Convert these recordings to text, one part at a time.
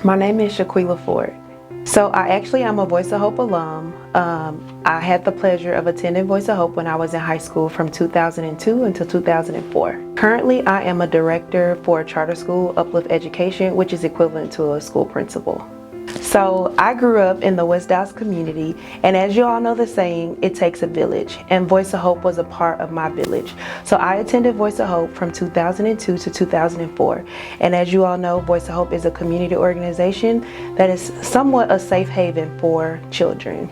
My name is Shaquela Ford. So I actually am a Voice of Hope alum. I had the pleasure of attending Voice of Hope when I was in high school from 2002 until 2004. Currently, I am a director for a charter school, Uplift Education, which is equivalent to a school principal. So I grew up in the West Dallas community, and as you all know the saying, it takes a village, and Voice of Hope was a part of my village. So I attended Voice of Hope from 2002 to 2004, and as you all know, Voice of Hope is a community organization that is somewhat a safe haven for children.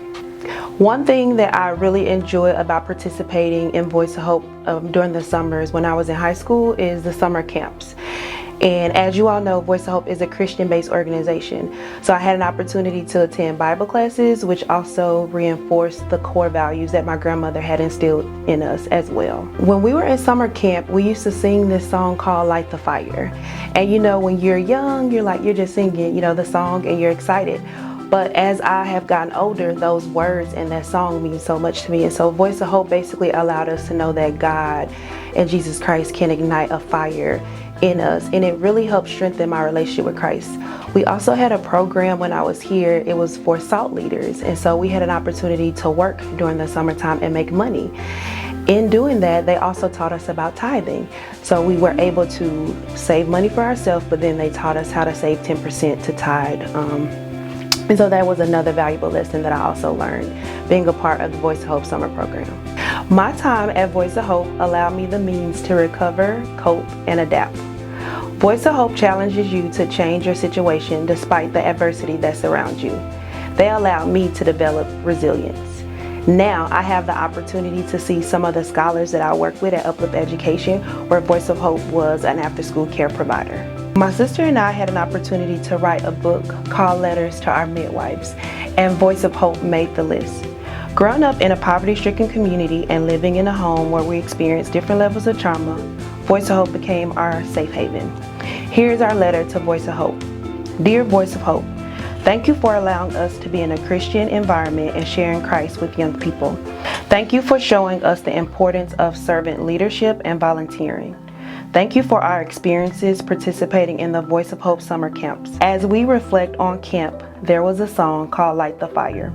One thing that I really enjoy about participating in Voice of Hope during the summers when I was in high school is the summer camps. And as you all know, Voice of Hope is a Christian-based organization. So I had an opportunity to attend Bible classes, which also reinforced the core values that my grandmother had instilled in us as well. When we were in summer camp, we used to sing this song called Light the Fire. And you know, when you're young, you're just singing, the song and you're excited. But as I have gotten older, those words and that song mean so much to me. And so Voice of Hope basically allowed us to know that God and Jesus Christ can ignite a fire in us, and it really helped strengthen my relationship with Christ. We also had a program when I was here. It was for SALT leaders, and so we had an opportunity to work during the summertime and make money. In doing that, they also taught us about tithing. So we were able to save money for ourselves, but then they taught us how to save 10% to tithe. And so that was another valuable lesson that I also learned, being a part of the Voice of Hope summer program. My time at Voice of Hope allowed me the means to recover, cope, and adapt. Voice of Hope challenges you to change your situation despite the adversity that surrounds you. They allowed me to develop resilience. Now I have the opportunity to see some of the scholars that I work with at Uplift Education, where Voice of Hope was an after-school care provider. My sister and I had an opportunity to write a book called Letters to Our Midwives, and Voice of Hope made the list. Growing up in a poverty-stricken community and living in a home where we experienced different levels of trauma, Voice of Hope became our safe haven. Here's our letter to Voice of Hope. Dear Voice of Hope, thank you for allowing us to be in a Christian environment and sharing Christ with young people. Thank you for showing us the importance of servant leadership and volunteering. Thank you for our experiences participating in the Voice of Hope summer camps. As we reflect on camp, there was a song called Light the Fire.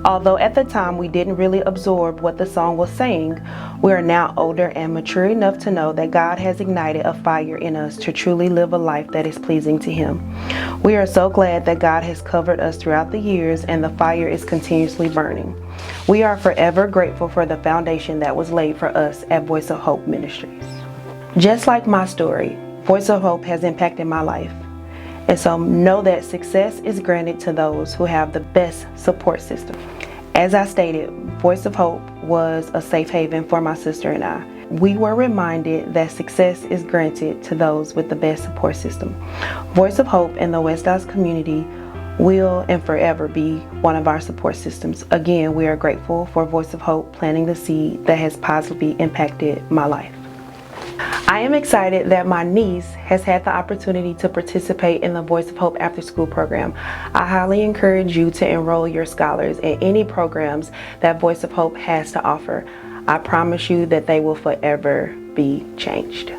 Although at the time we didn't really absorb what the song was saying, we are now older and mature enough to know that God has ignited a fire in us to truly live a life that is pleasing to Him. We are so glad that God has covered us throughout the years and the fire is continuously burning. We are forever grateful for the foundation that was laid for us at Voice of Hope Ministries. Just like my story, Voice of Hope has impacted my life. And so know that success is granted to those who have the best support system. As I stated, Voice of Hope was a safe haven for my sister and I. We were reminded that success is granted to those with the best support system. Voice of Hope in the West Dallas community will and forever be one of our support systems. Again, we are grateful for Voice of Hope planting the seed that has positively impacted my life. I am excited that my niece has had the opportunity to participate in the Voice of Hope after school program. I highly encourage you to enroll your scholars in any programs that Voice of Hope has to offer. I promise you that they will forever be changed.